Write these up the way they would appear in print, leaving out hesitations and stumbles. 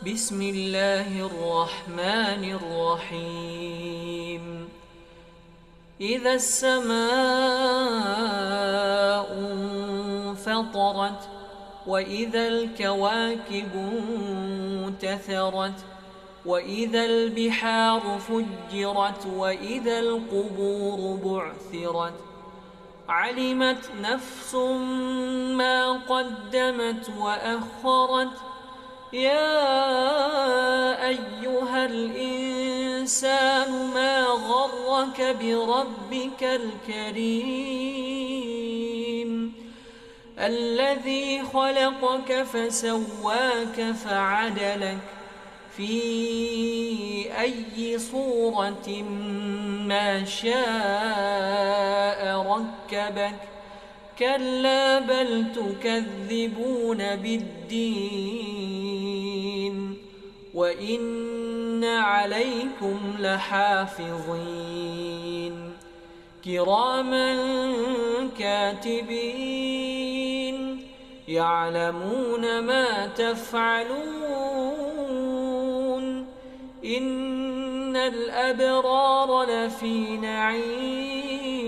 بسم الله الرحمن الرحيم إذا السماء انفطرت وإذا الكواكب انتثرت وإذا البحار فجرت وإذا القبور بعثرت علمت نفس ما قدمت وأخرت يا أيها الإنسان ما غرك بربك الكريم الذي خلقك فسواك فعدلك في أي صورة ما شاء ركبك كلا بل تكذبون بالدين وإن عليكم لحافظين كراما كاتبين يعلمون ما تفعلون إن الأبرار لفي نعيم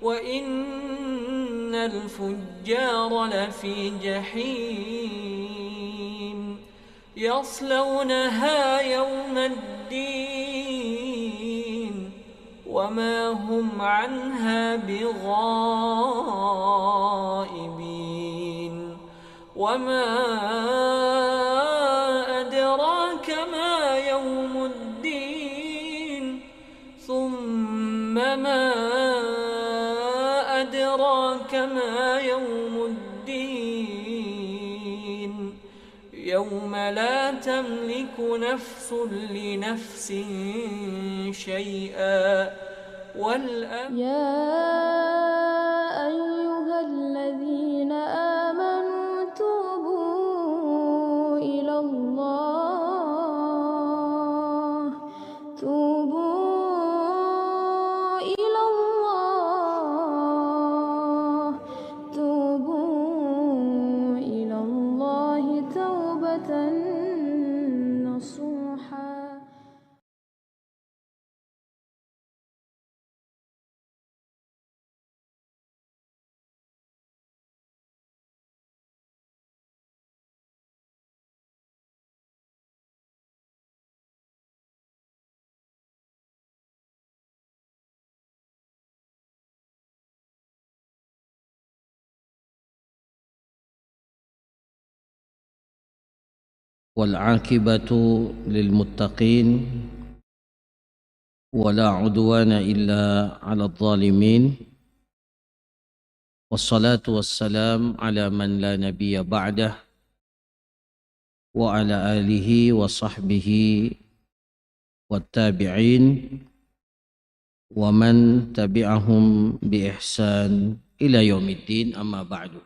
وإن الفجار لفي جحيم يصلونها يوم الدين وما هم عنها بغائبين وما أدراك ما يوم الدين ثم ما أدراك ما يوم الدين يوم لا تملك نفس لنفس شيئا يا أيها الذين آمنوا توبوا إلى الله توبوا إلى الله توبوا إلى الله توبة نصوحا. والعاقبة للمتقين ولا عدوان إلا على الظالمين والصلاة والسلام على من لا نبي بعده وعلى آله وصحبه والتابعين ومن تبعهم بإحسان إلى يوم الدين أما بعد.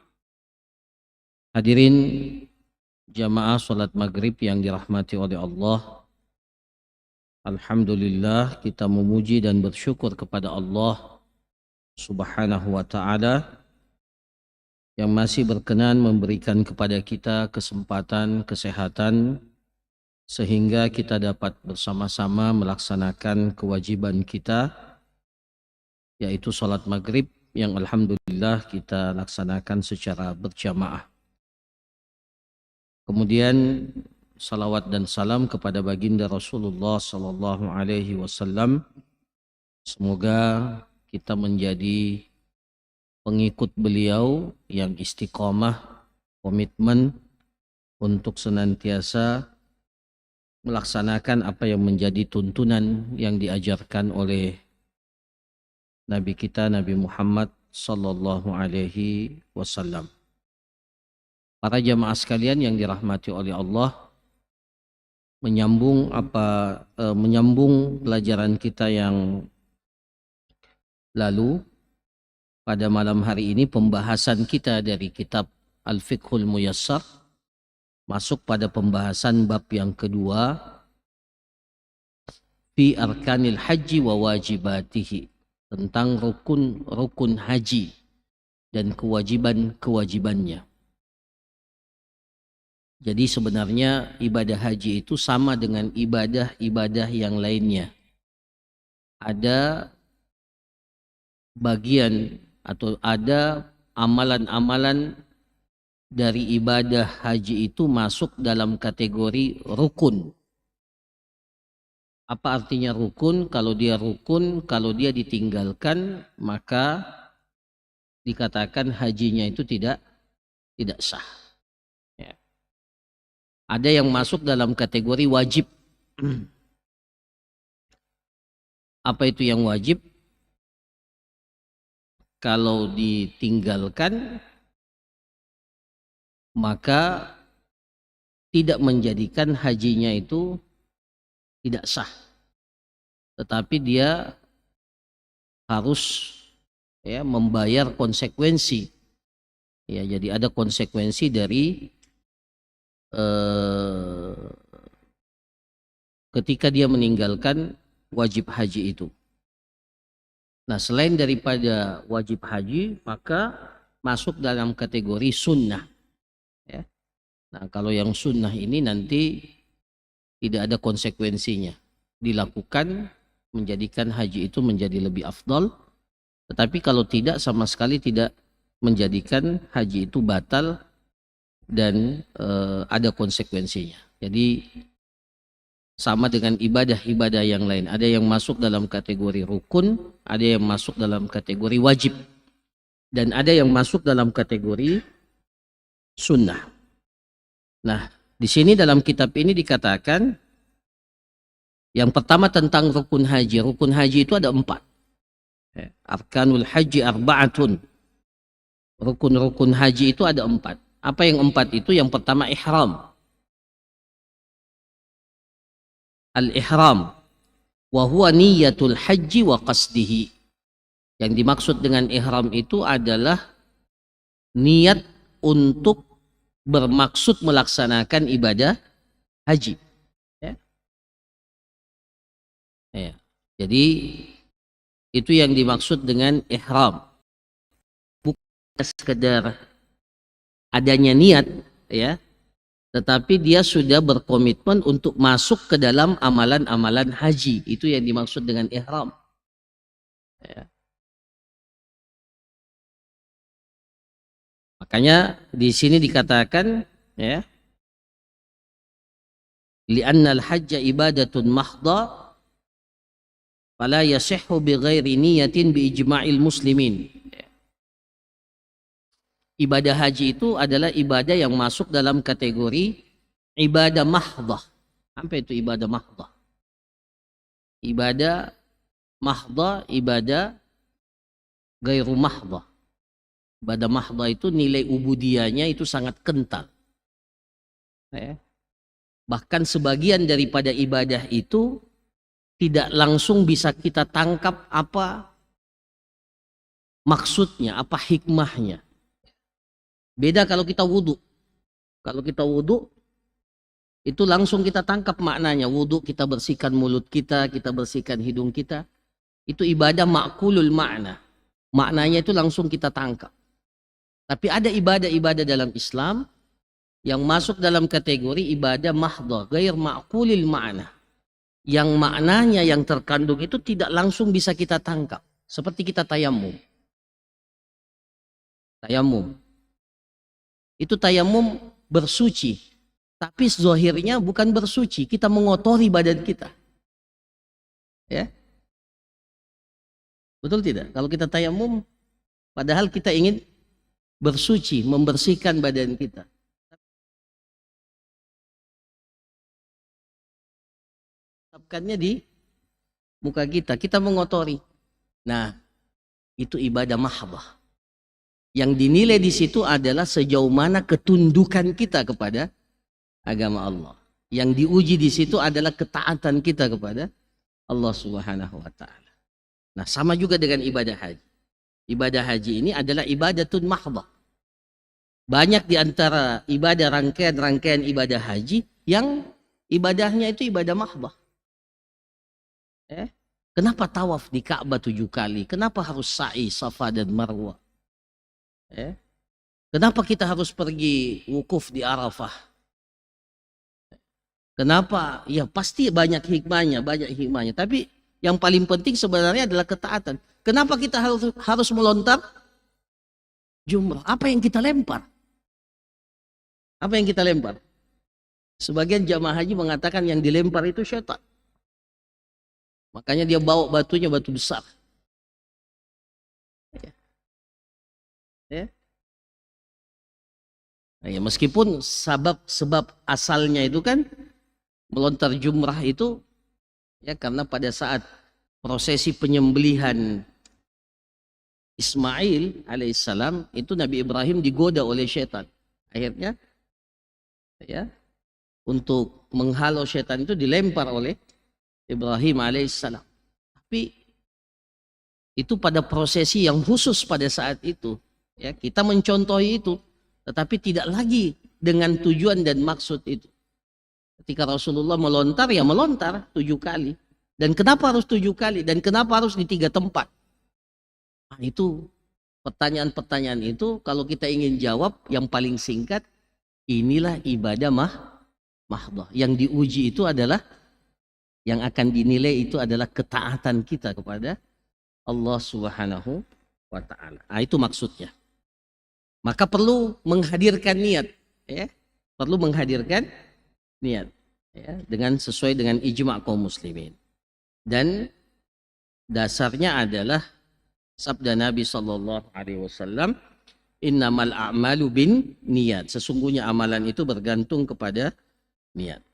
Hadirin jamaah salat maghrib yang dirahmati oleh Allah, alhamdulillah kita memuji dan bersyukur kepada Allah subhanahu wa ta'ala yang masih berkenan memberikan kepada kita kesempatan, kesehatan sehingga kita dapat bersama-sama melaksanakan kewajiban kita, yaitu salat maghrib yang alhamdulillah kita laksanakan secara berjamaah. Kemudian salawat dan salam kepada baginda Rasulullah sallallahu alaihi wasallam. Semoga kita menjadi pengikut beliau yang istiqomah, komitmen untuk senantiasa melaksanakan apa yang menjadi tuntunan yang diajarkan oleh Nabi kita Nabi Muhammad sallallahu alaihi wasallam. Para jamaah sekalian yang dirahmati oleh Allah, menyambung pelajaran kita yang lalu, pada malam hari ini pembahasan kita dari kitab Al-Fiqhul Muyassar masuk pada pembahasan bab yang kedua, fi arkanil haji wa wajibatihi, tentang rukun haji dan kewajiban-kewajibannya. Jadi sebenarnya ibadah haji itu sama dengan ibadah-ibadah yang lainnya. Ada bagian atau ada amalan-amalan dari ibadah haji itu masuk dalam kategori rukun. Apa artinya rukun? Kalau dia rukun, kalau dia ditinggalkan, maka dikatakan hajinya itu tidak sah. Ya. Ada yang masuk dalam kategori wajib. Apa itu yang wajib? Kalau ditinggalkan, maka tidak menjadikan hajinya itu tidak sah. Tetapi dia harus membayar konsekuensi. Ya, jadi ada konsekuensi dari ketika dia meninggalkan wajib haji itu. Nah, selain daripada wajib haji, maka masuk dalam kategori sunnah. Ya. Nah, kalau yang sunnah ini nanti tidak ada konsekuensinya. Dilakukan menjadikan haji itu menjadi lebih afdal. Tetapi kalau tidak, sama sekali tidak menjadikan haji itu batal dan ada konsekuensinya. Jadi sama dengan ibadah-ibadah yang lain. Ada yang masuk dalam kategori rukun, ada yang masuk dalam kategori wajib, dan ada yang masuk dalam kategori sunnah. Nah, di sini dalam kitab ini dikatakan yang pertama tentang rukun haji. Rukun haji itu ada 4. Arkanul haji arba'atun. Rukun-rukun haji itu ada 4. Apa yang 4 itu? Yang pertama ihram. Al-ihram wa huwa niyatul haji wa qasdihi. Yang dimaksud dengan ihram itu adalah niat untuk bermaksud melaksanakan ibadah haji. Ya. Ya. Jadi itu yang dimaksud dengan ihram. Bukan sekedar adanya niat, ya, tetapi dia sudah berkomitmen untuk masuk ke dalam amalan-amalan haji. Itu yang dimaksud dengan ihram. Ya. Makanya di sini dikatakan, ya, li'annal hajja ibadatun mahdha fala yasihhu bighairi niyatin bi ijma'il muslimin. Ibadah haji itu adalah ibadah yang masuk dalam kategori ibadah mahdhah. Apa itu ibadah mahdhah? Ibadah mahdhah, ibadah gairu mahdhah. Ibadah mahdhah itu nilai ubudiyahnya itu sangat kental. Ya. Bahkan sebagian daripada ibadah itu tidak langsung bisa kita tangkap apa maksudnya, apa hikmahnya. Beda kalau kita wudhu. Kalau kita wudhu, itu langsung kita tangkap maknanya. Wudhu kita bersihkan mulut kita bersihkan hidung kita. Itu ibadah ma'kulul makna. Maknanya itu langsung kita tangkap. Tapi ada ibadah-ibadah dalam Islam yang masuk dalam kategori ibadah mahdhah, ghair ma'kulil makna. Yang maknanya yang terkandung itu tidak langsung bisa kita tangkap. Seperti kita tayamum. Tayamum. Itu tayamum bersuci. Tapi zahirnya bukan bersuci. Kita mengotori badan kita. Ya. Betul tidak? Kalau kita tayamum, padahal kita ingin bersuci, membersihkan badan kita. Tapkannya di muka kita. Kita mengotori. Nah, itu ibadah mahdhah. Yang dinilai di situ adalah sejauh mana ketundukan kita kepada agama Allah. Yang diuji di situ adalah ketaatan kita kepada Allah Subhanahu wa taala. Nah, sama juga dengan ibadah haji. Ibadah haji ini adalah ibadatun mahdhah. Banyak di antara ibadah rangkaian-rangkaian ibadah haji yang ibadahnya itu ibadah mahdhah. Kenapa tawaf di Ka'bah 7 kali? Kenapa harus sa'i Safa dan Marwah? Kenapa kita harus pergi wukuf di Arafah? Kenapa? Ya pasti banyak hikmahnya, banyak hikmahnya. Tapi yang paling penting sebenarnya adalah ketaatan. Kenapa kita harus melontar jumrah? Apa yang kita lempar? Apa yang kita lempar? Sebagian jamaah haji mengatakan yang dilempar itu syaitan. Makanya dia bawa batunya batu besar. Ya. Nah, ya meskipun sebab asalnya itu kan melontar jumrah itu ya karena pada saat prosesi penyembelihan Ismail alaihissalam itu Nabi Ibrahim digoda oleh syaitan. Akhirnya ya untuk menghalau syaitan itu dilempar oleh Ibrahim alaihissalam. Tapi itu pada prosesi yang khusus pada saat itu. Ya, kita mencontohi itu, tetapi tidak lagi dengan tujuan dan maksud itu. Ketika Rasulullah melontar, ya melontar 7 kali. Dan kenapa harus 7 kali? Dan kenapa harus di 3 tempat? Nah, itu pertanyaan-pertanyaan itu kalau kita ingin jawab yang paling singkat, inilah ibadah mahdoh. Yang diuji itu adalah, yang akan dinilai itu adalah ketaatan kita kepada Allah Subhanahu wa ta'ala. Nah, itu maksudnya. Maka perlu menghadirkan niat, ya. Perlu menghadirkan niat, ya, dengan sesuai dengan ijma' kaum muslimin. Dan dasarnya adalah sabda Nabi sallallahu alaihi wasallam, innamal a'malu bin niat. Sesungguhnya amalan itu bergantung kepada niat.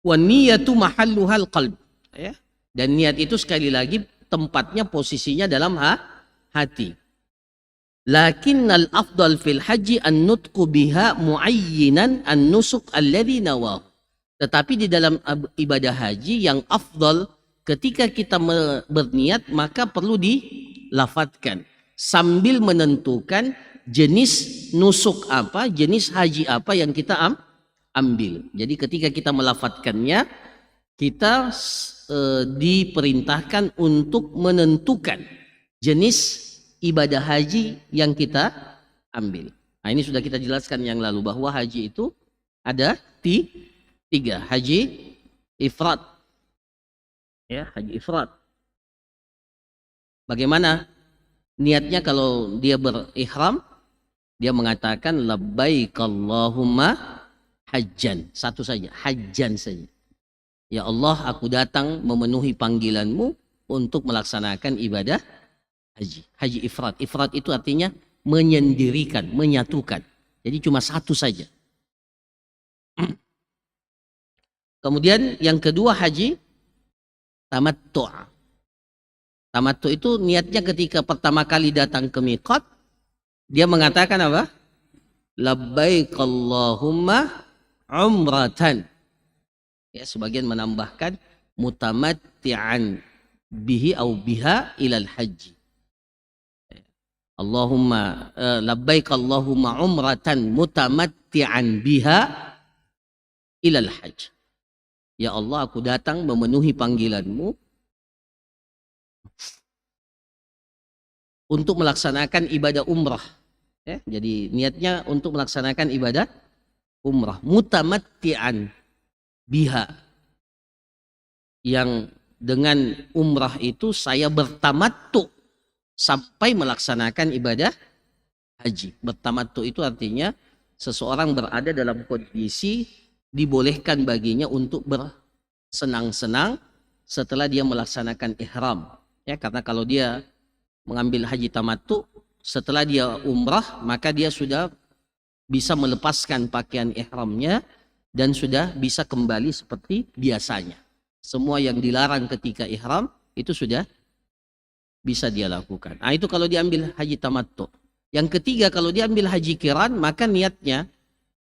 Wa niyatu mahalluhal qalb, ya. Dan niat itu sekali lagi tempatnya, posisinya dalam hati. Lakinnal afdal fil haji an-nutqu biha muayyinan an-nusuk alladhi nawahu. Tetapi di dalam ibadah haji yang afdal ketika kita berniat maka perlu dilafatkan sambil menentukan jenis nusuk apa, jenis haji apa yang kita ambil. Jadi ketika kita melafatkannya, kita diperintahkan untuk menentukan jenis ibadah haji yang kita ambil. Nah, ini sudah kita jelaskan yang lalu bahwa haji itu ada 3. Haji ifrad. Ya, haji ifrad. Bagaimana niatnya kalau dia berihram? Dia mengatakan labbaik Allahumma hajjan. Satu saja, hajjan saja. Ya Allah, aku datang memenuhi panggilanmu untuk melaksanakan ibadah haji. Haji ifrad. Ifrad itu artinya menyendirikan, menyatukan. Jadi cuma satu saja. Kemudian yang kedua haji tamattu'. Tamattu' itu niatnya ketika pertama kali datang ke miqat, dia mengatakan apa? Labbaik Allahumma umratan. Ya, sebagian menambahkan mutamatti'an bihi au biha ilal haji. Allahumma labbaik Allahumma umratan mutamatti'an biha ilal hajj. Ya Allah, aku datang memenuhi panggilanmu untuk melaksanakan ibadah umrah. Ya, jadi niatnya untuk melaksanakan ibadah umrah. Mutamatti'an biha. Yang dengan umrah itu saya bertamattu sampai melaksanakan ibadah haji. Bertamattu itu artinya seseorang berada dalam kondisi dibolehkan baginya untuk bersenang-senang setelah dia melaksanakan ihram. Ya, karena kalau dia mengambil haji tamattu, setelah dia umrah, maka dia sudah bisa melepaskan pakaian ihramnya dan sudah bisa kembali seperti biasanya. Semua yang dilarang ketika ihram itu sudah bisa dia lakukan. Nah, itu kalau diambil haji tamattu. Yang ketiga, kalau diambil haji qiran, maka niatnya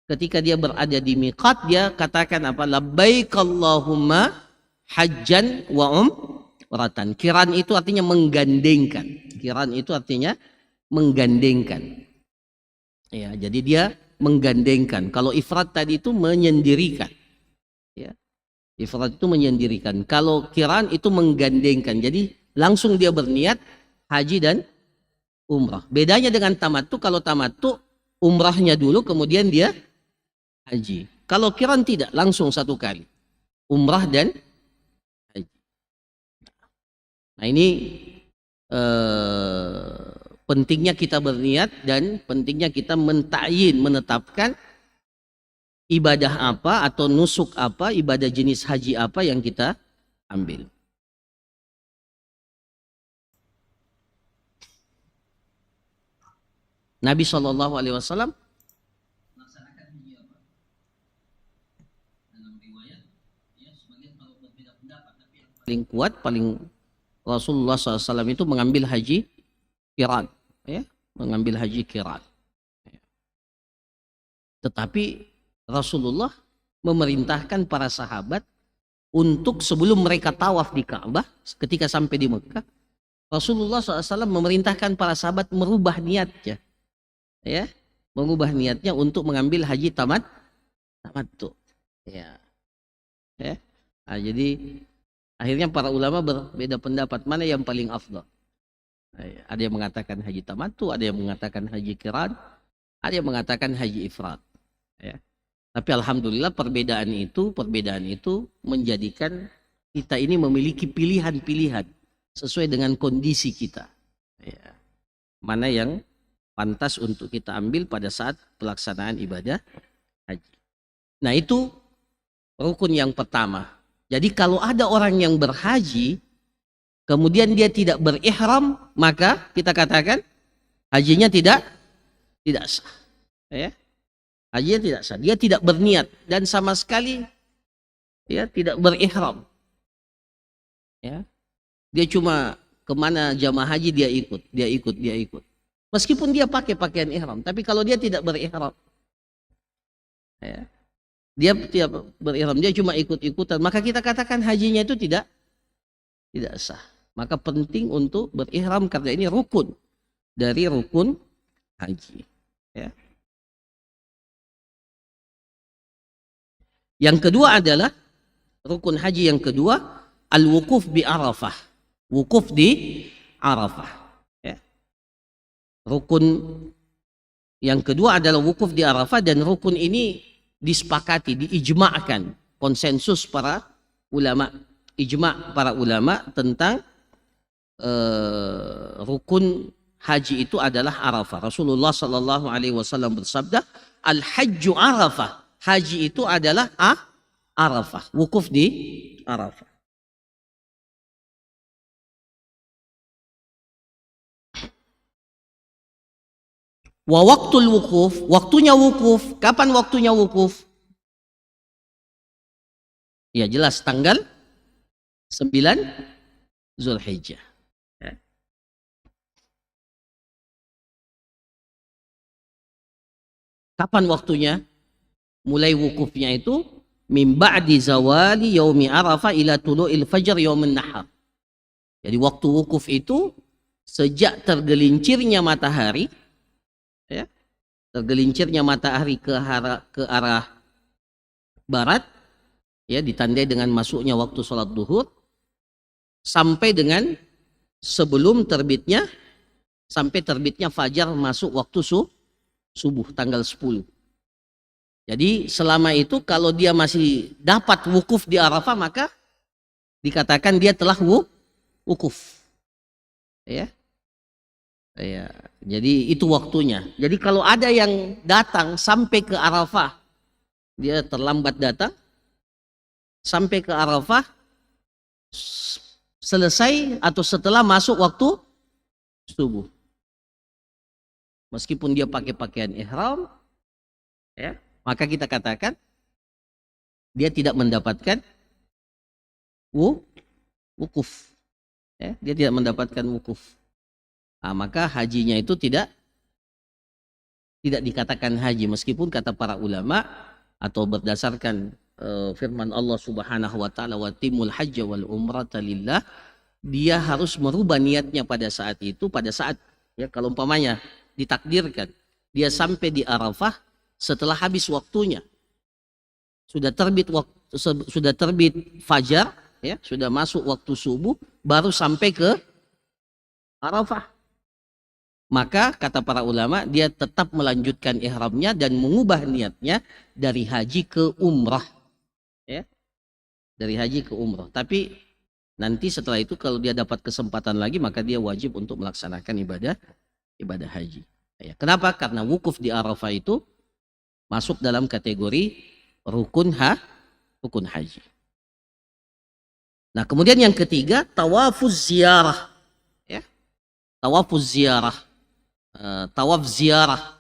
ketika dia berada di miqat, dia katakan apa? Labbaik Allahumma hajjan wa umratan. Qiran itu artinya menggandengkan. Qiran itu artinya menggandengkan. Ya, jadi dia menggandengkan. Kalau ifrad tadi itu menyendirikan. Ya. Ifrad itu menyendirikan. Kalau qiran itu menggandengkan. Jadi langsung dia berniat haji dan umrah. Bedanya dengan tamattu, kalau tamattu umrahnya dulu kemudian dia haji. Kalau kiran tidak, langsung satu kali. Umrah dan haji. Nah ini pentingnya kita berniat dan pentingnya kita menetapkan ibadah apa atau nusuk apa, ibadah jenis haji apa yang kita ambil. Nabi SAW melaksanakan haji apa? Dalam riwayat, ya sebagian kalau berbeda pendapat, tapi yang paling kuat, paling Rasulullah SAW itu mengambil haji qiran, ya, mengambil haji qiran. Tetapi Rasulullah memerintahkan para sahabat untuk sebelum mereka tawaf di Ka'bah, ketika sampai di Mekah, Rasulullah SAW memerintahkan para sahabat merubah niatnya, ya, mengubah niatnya untuk mengambil haji tamattu, ya. Nah, jadi akhirnya para ulama berbeda pendapat mana yang paling afdal. Ada yang mengatakan haji tamattu, ada yang mengatakan haji qiran, ada yang mengatakan haji ifrad. Ya. Tapi alhamdulillah perbedaan itu menjadikan kita ini memiliki pilihan-pilihan sesuai dengan kondisi kita. Ya. Mana yang pantas untuk kita ambil pada saat pelaksanaan ibadah haji. Nah itu rukun yang pertama. Jadi kalau ada orang yang berhaji, kemudian dia tidak berihram, maka kita katakan hajinya tidak sah. Ya. Hajinya tidak sah. Dia tidak berniat dan sama sekali ya tidak berihram. Ya. Dia cuma kemana jamaah haji dia ikut. Meskipun dia pakai pakaian ihram, tapi kalau dia tidak berihram, ya, dia tidak berihram, dia cuma ikut-ikutan, maka kita katakan hajinya itu tidak sah. Maka penting untuk berihram karena ini rukun dari rukun haji. Ya. Yang kedua adalah rukun haji yang kedua, al-wukuf bi Arafah. Wukuf di Arafah. Ya. Rukun yang kedua adalah wukuf di Arafah, dan rukun ini disepakati, diijma'kan, konsensus para ulama, ijma' para ulama tentang rukun haji itu adalah Arafah. Rasulullah sallallahu alaihi wasallam bersabda, al-hajju Arafah. Haji itu adalah Arafah, wukuf di Arafah. Wa waktul wukuf, waktunya wukuf. Kapan waktunya wukuf? Ya jelas tanggal 9 Zulhijjah. Ya. Kapan waktunya? Mulai wukufnya itu min ba'di zawali yaumi Arafah ila tulu'il fajr yaumin nahar. Jadi waktu wukuf itu sejak tergelincirnya matahari, ya, tergelincirnya matahari ke arah barat, ya, ditandai dengan masuknya waktu sholat duhur, sampai dengan sebelum terbitnya, sampai terbitnya fajar masuk waktu subuh tanggal 10. Jadi selama itu kalau dia masih dapat wukuf di Arafah, maka dikatakan dia telah wukuf. Ya. Ya. Jadi itu waktunya. Jadi kalau ada yang datang sampai ke Arafah, dia terlambat datang, sampai ke Arafah selesai atau setelah masuk waktu subuh. Meskipun dia pakai pakaian ihram, ya, maka kita katakan dia tidak mendapatkan wukuf. Ya, dia tidak mendapatkan wukuf. Nah, maka hajinya itu tidak dikatakan haji, meskipun kata para ulama atau berdasarkan firman Allah Subhanahu wa taala, wa timul hajja wal umrata lillah, dia harus merubah niatnya pada saat itu, pada saat, ya, kalau umpamanya ditakdirkan dia sampai di Arafah setelah habis waktunya, sudah terbit fajar, ya, sudah masuk waktu subuh, baru sampai ke Arafah. maka kata para ulama dia tetap melanjutkan ihramnya dan mengubah niatnya dari haji ke umrah. Ya, dari haji ke umrah. Tapi nanti setelah itu kalau dia dapat kesempatan lagi maka dia wajib untuk melaksanakan ibadah haji. Ya, kenapa? Karena wukuf di Arafah itu masuk dalam kategori rukun haji. Nah, kemudian yang ketiga tawafuz ziarah. Ya. Tawafuz ziarah. Tawaf ziarah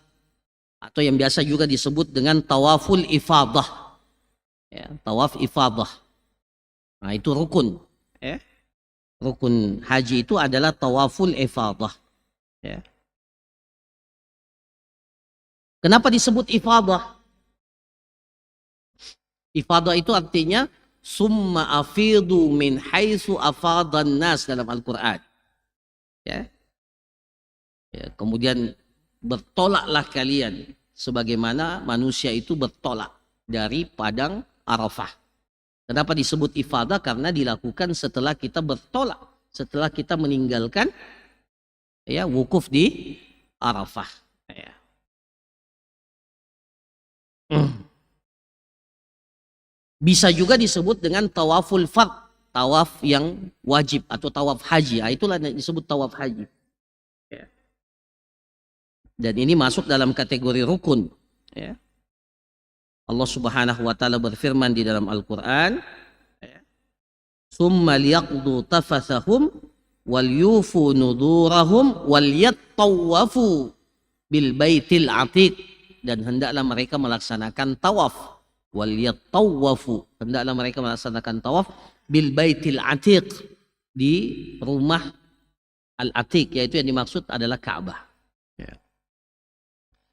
atau yang biasa juga disebut dengan tawaful ifadah. Ya, tawaf ifadah. Nah, itu rukun. Ya. Rukun haji itu adalah tawaful ifadah. Ya. Kenapa disebut ifadah? Ifadah itu artinya summa afidu min haitsu afadan nas dalam Al-Qur'an. Ya. Ya, kemudian bertolaklah kalian sebagaimana manusia itu bertolak dari padang Arafah. Kenapa disebut ifadah? Karena dilakukan setelah kita bertolak, setelah kita meninggalkan ya wukuf di Arafah. Ya. Bisa juga disebut dengan tawaful fard, tawaf yang wajib atau tawaf haji. Itulah yang disebut tawaf haji. Ya. Dan ini masuk dalam kategori rukun. Ya. Allah Subhanahu wa taala berfirman di dalam Al-Qur'an, "Tsumma liyaqdu tafathahum wal yufu nudurahum wal yattawafu bil baitil atiq." Dan hendaklah mereka melaksanakan tawaf. Wal yattawafu, hendaklah mereka melaksanakan tawaf bil baitil atiq, di rumah al-atiq, yaitu yang dimaksud adalah Ka'bah. Ya.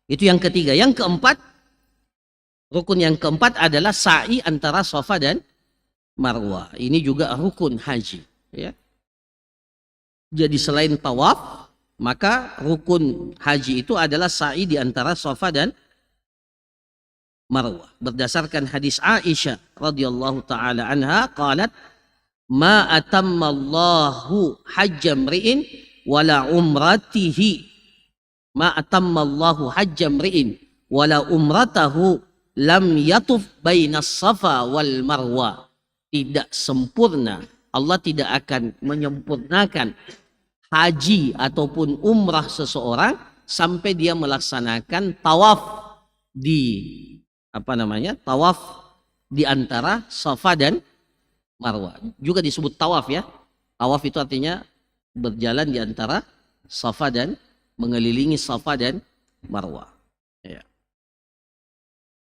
Itu yang ketiga. Yang keempat, rukun yang keempat adalah sa'i antara Safa dan Marwah. Ini juga rukun haji. Ya. Jadi selain tawaf, maka rukun haji itu adalah sa'i di antara Safa dan Marwah. Berdasarkan hadis Aisyah radhiyallahu taala anha, qalat ma atammallahu hajjam ri'in wala umratihi, ma atammallahu hajjam ri'in wala umratahu lam yatuf bainas safa wal marwah. Tidak sempurna, Allah tidak akan menyempurnakan haji ataupun umrah seseorang sampai dia melaksanakan tawaf di tawaf di antara Safa dan Marwah. Juga disebut tawaf ya. Tawaf itu artinya berjalan di antara Safa dan mengelilingi Safa dan Marwah. Ya.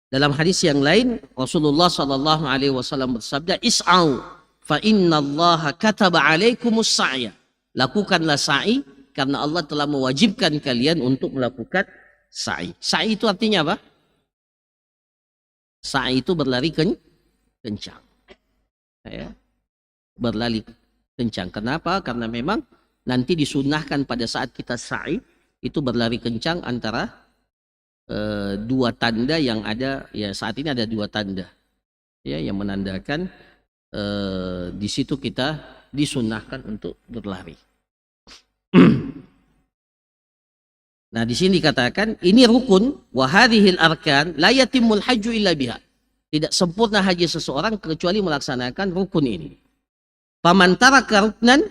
Dalam hadis yang lain Rasulullah sallallahu alaihi wasallam bersabda, "Is'au fa innallaha kataba 'alaikumus sa'ya." Lakukanlah sa'i karena Allah telah mewajibkan kalian untuk melakukan sa'i. Sa'i itu artinya apa? Sa'i itu berlari kencang. Ya. Berlari kencang. Kenapa? Karena memang nanti disunahkan pada saat kita sa'i itu berlari kencang antara dua tanda yang ada. Ya, saat ini ada dua tanda ya yang menandakan di situ kita disunahkan untuk berlari. Nah, di sini dikatakan ini rukun, wa hadhil arkan la yatimul hajju illa biha. Tidak sempurna haji seseorang kecuali melaksanakan rukun ini. Faman taraka ruknan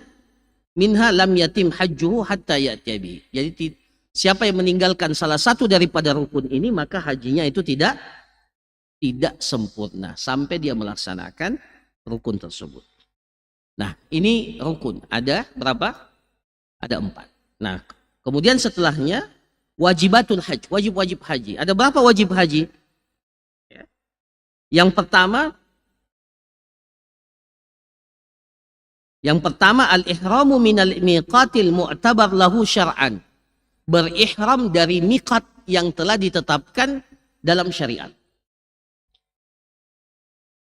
minha lam yatim hajjuhu hatta ya'tiya bihi. Jadi siapa yang meninggalkan salah satu daripada rukun ini maka hajinya itu tidak sempurna sampai dia melaksanakan rukun tersebut. Nah, ini rukun. Ada berapa? Ada 4. Nah, kemudian setelahnya wajibatul haji, wajib-wajib haji. Ada berapa wajib haji? Yang pertama al-ihramu minal miqatil mu'tabar lahu syar'an. Berihram dari miqat yang telah ditetapkan dalam syariat.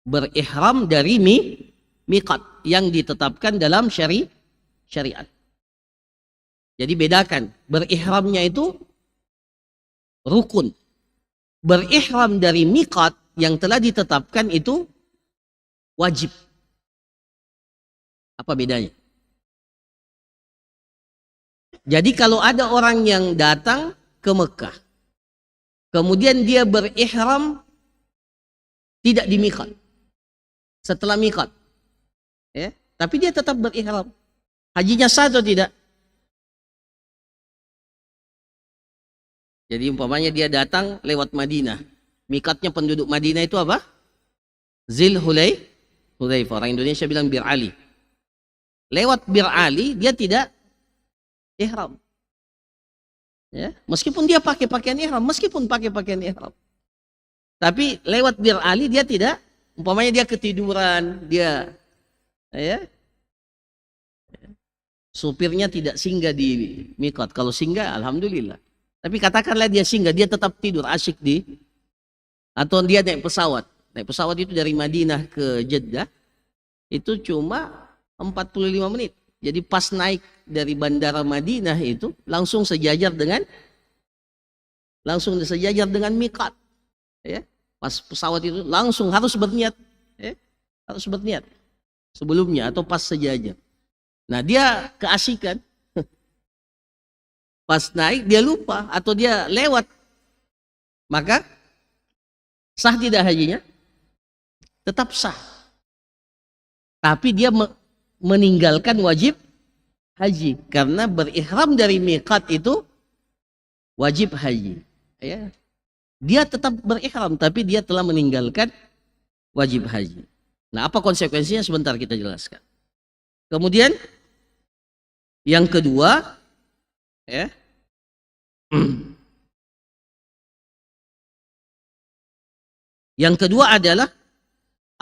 Berihram dari miqat yang ditetapkan dalam syariat. Jadi bedakan, berihramnya itu rukun. Berihram dari miqat yang telah ditetapkan itu wajib. Apa bedanya? Jadi kalau ada orang yang datang ke Mekah, kemudian dia berihram tidak di miqat, setelah miqat, ya, tapi dia tetap berihram, hajinya sah atau tidak? Jadi umpamanya dia datang lewat Madinah, miqatnya penduduk Madinah itu apa? Hulaifah, orang Indonesia bilang Bir Ali. Lewat Bir Ali dia tidak ihram. Ya, meskipun dia pakai pakaian ihram, tapi lewat Bir Ali dia tidak, umpamanya dia ketiduran, dia ya, supirnya tidak singgah di miqat. Kalau singgah alhamdulillah. Tapi katakanlah dia singgah, dia tetap tidur asyik atau dia naik pesawat. Naik pesawat itu dari Madinah ke Jeddah itu cuma 45 menit. Jadi pas naik dari bandara Madinah itu langsung sejajar dengan miqat. Ya. Pas pesawat itu langsung harus berniat, ya. Harus berniat sebelumnya atau pas sejajar. Nah, dia keasikan. Pas naik dia lupa atau dia lewat, maka sah tidak hajinya? Tetap sah. Tapi dia meninggalkan wajib haji karena berihram dari miqat itu wajib haji. Ya. Dia tetap berihram tapi dia telah meninggalkan wajib haji. Nah, apa konsekuensinya sebentar kita jelaskan. Kemudian yang kedua, ya. Yang kedua adalah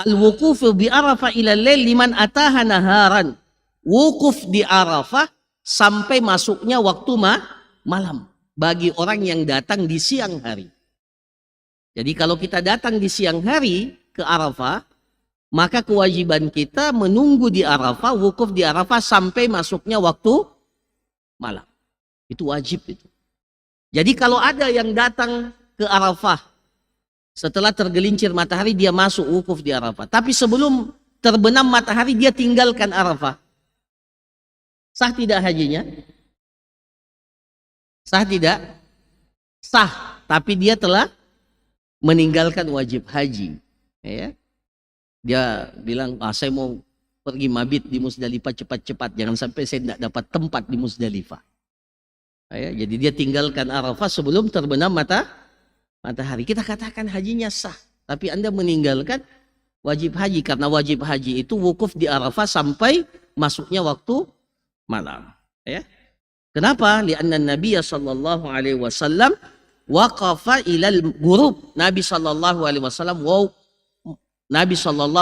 al-wuqufu bi Arafah ila lail liman ataha naharan. Wukuf di Arafah sampai masuknya waktu malam bagi orang yang datang di siang hari. Jadi kalau kita datang di siang hari ke Arafah, maka kewajiban kita menunggu di Arafah, wukuf di Arafah sampai masuknya waktu malam. Itu wajib itu. Jadi kalau ada yang datang ke Arafah setelah tergelincir matahari dia masuk wukuf di Arafah. Tapi sebelum terbenam matahari dia tinggalkan Arafah. Sah tidak hajinya? Sah tidak? Sah, tapi dia telah meninggalkan wajib haji. Ya. Dia bilang, saya mau pergi mabit di Musdalifah cepat-cepat. Jangan sampai saya tidak dapat tempat di Musdalifah. Ya, jadi dia tinggalkan Arafah sebelum terbenam matahari. Kita katakan hajinya sah, tapi Anda meninggalkan wajib haji karena wajib haji itu wukuf di Arafah sampai masuknya waktu malam. Ya. Kenapa? Lianna Nabi sallallahu alaihi wasallam waqafa ilal ghurub. Nabi sallallahu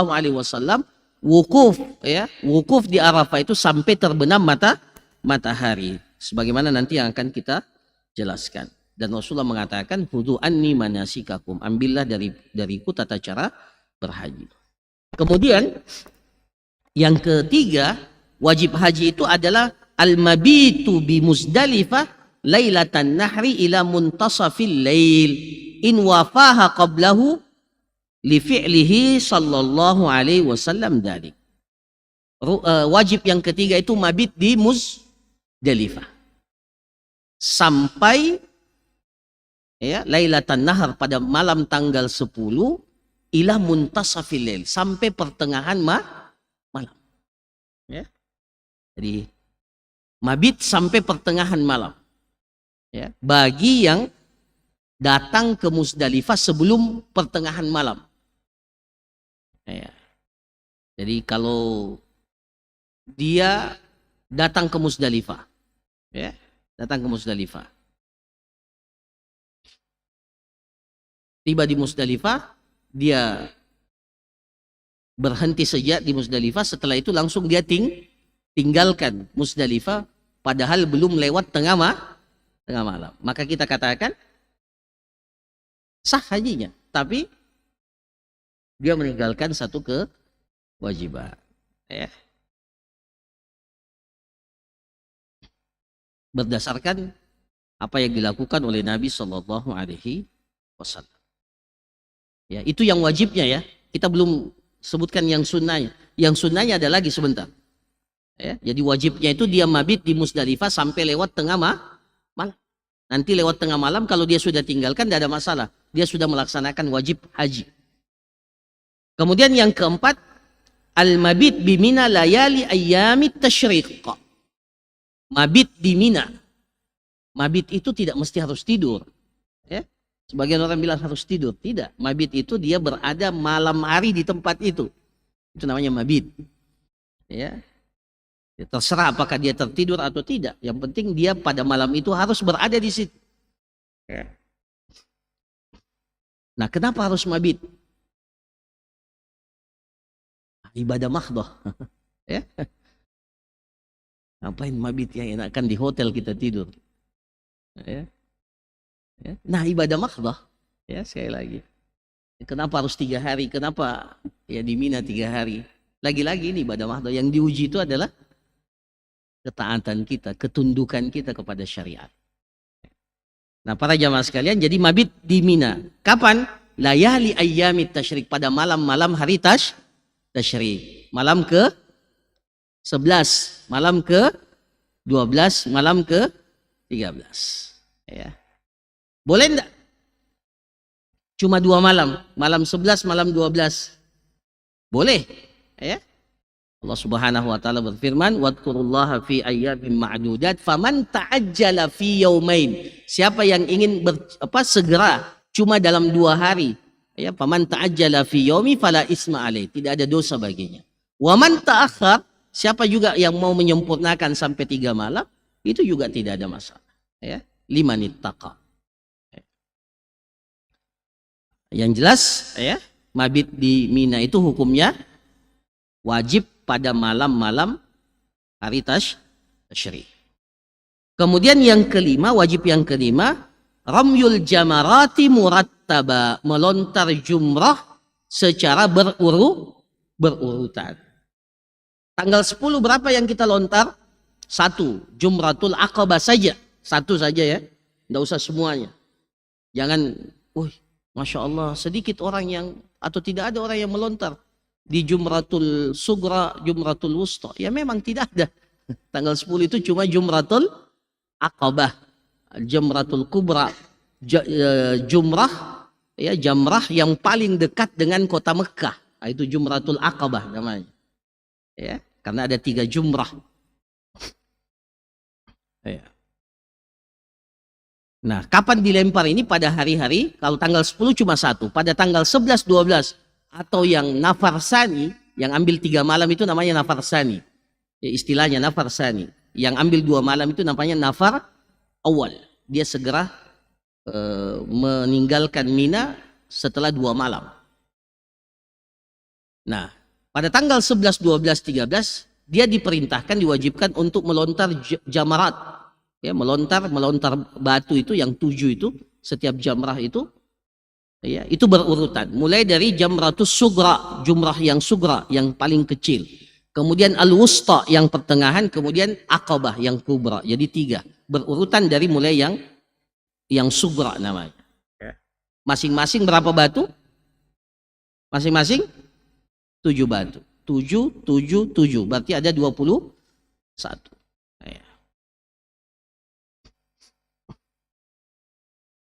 alaihi wasallam wukuf, ya, wukuf di Arafah itu sampai terbenam matahari. Sebagaimana nanti yang akan kita jelaskan. Dan Rasulullah mengatakan, "Khudhu anni manasikakum." Ambillah dariku tata cara berhaji. Kemudian yang ketiga, wajib haji itu adalah al-mabitu bi Muzdalifah lailatan nahri ila muntasafil lail in wafaha qablahu li fi'lihi sallallahu alaihi wasallam dzalik. Wajib yang ketiga itu mabit di Muzdalifah sampai, ya, lailatan nahar pada malam tanggal 10 ila muntasafil lail sampai pertengahan malam. Ya. Jadi mabit sampai pertengahan malam. Ya, bagi yang datang ke Muzdalifah sebelum pertengahan malam. Ya. Jadi kalau dia datang ke Muzdalifah, ya, datang ke Muzdalifah, tiba di Muzdalifah, dia berhenti sejak di Muzdalifah, setelah itu langsung dia tinggalkan Muzdalifah padahal belum lewat tengah malam. Maka kita katakan sah hajinya, tapi dia meninggalkan satu kewajiban. Ya. Berdasarkan apa yang dilakukan oleh Nabi Shallallahu Alaihi Wasallam. Ya, itu yang wajibnya ya. Kita belum sebutkan yang sunnahnya. Yang sunnahnya ada lagi sebentar. Ya, jadi wajibnya itu dia mabit di Musdalifah sampai lewat tengah malam. Nanti lewat tengah malam kalau dia sudah tinggalkan tidak ada masalah. Dia sudah melaksanakan wajib haji. Kemudian yang keempat, al-mabit bi Mina layali ayyamit tasyriq. Mabit di Mina. Mabit itu tidak mesti harus tidur. Ya. Sebagian orang bilang harus tidur. Tidak. Mabit itu dia berada malam hari di tempat itu. Itu namanya mabit. Ya. Ya, terserah apakah dia tertidur atau tidak. Yang penting dia pada malam itu harus berada di situ. Ya. Nah, kenapa harus mabit? Ibadah mahdoh. Ya. Ngapain mabit yang enakan di hotel kita tidur? Ya. Ya. Nah, ibadah mahdoh. Ya, sekali lagi. Kenapa harus 3 hari? Kenapa ya di Mina 3 hari? Lagi-lagi ini ibadah mahdoh. Yang diuji itu adalah ketaatan kita, ketundukan kita kepada syariat. Nah, para jamaah sekalian, jadi mabit di Mina. Kapan? Layali ayyamit tasyrik, pada malam-malam hari tasyrik. Malam ke 11, malam ke 12, malam ke 13. Ya. Boleh enggak? Cuma 2 malam, malam 11, malam 12. Boleh, ya. Allah Subhanahu wa taala berfirman, "Wadhkurullaha fi ayyamin ma'dudat, faman ta'ajjala fi yaumain." Siapa yang ingin segera cuma dalam 2 hari, ya, faman ta'ajjala fi yaumi fala isma alaih, tidak ada dosa baginya. Wa man ta'akhkhar, siapa juga yang mau menyempurnakan sampai 3 malam, itu juga tidak ada masalah, ya. Liman ittaqa. Yang jelas, ya, mabit di Mina itu hukumnya wajib pada malam-malam hari tasyrik. Kemudian yang kelima, wajib yang kelima, ramyul jamarati murattaba, melontar jumrah secara berurutan. Tanggal 10 berapa yang kita lontar? 1, Jumratul Aqabah saja. 1 saja ya, tidak usah semuanya. Jangan, Masya Allah, sedikit orang yang, atau tidak ada orang yang melontar. Di Jumratul Sugra, Jumratul Wusta, ya memang tidak ada. Tanggal 10 itu cuma Jumratul Aqabah, Jumratul Kubra, jumrah, ya, jamrah yang paling dekat dengan kota Mekah. Itu Jumratul Aqabah namanya. Ya, karena ada 3 jumrah. Ya. Nah, kapan dilempar ini? Pada hari-hari, kalau tanggal 10 cuma 1, pada tanggal 11, 12, atau yang nafarsani, yang ambil 3 malam itu namanya nafarsani. Ya, istilahnya nafarsani. Yang ambil 2 malam itu namanya nafar awal. Dia segera meninggalkan Mina setelah 2 malam. Nah, pada tanggal 11, 12, 13, dia diperintahkan, diwajibkan untuk melontar jamarat. Ya, melontar batu itu yang 7 itu, setiap jamrah itu, ya, itu berurutan. Mulai dari Jamratus Sugra, jumrah yang sugra, yang paling kecil. Kemudian Al-Wusta yang pertengahan, kemudian Aqabah yang kubra. Jadi 3. Berurutan dari mulai yang sugra namanya. Masing-masing berapa batu? Masing-masing 7 batu. 7, 7, 7. Berarti ada 21. Ya.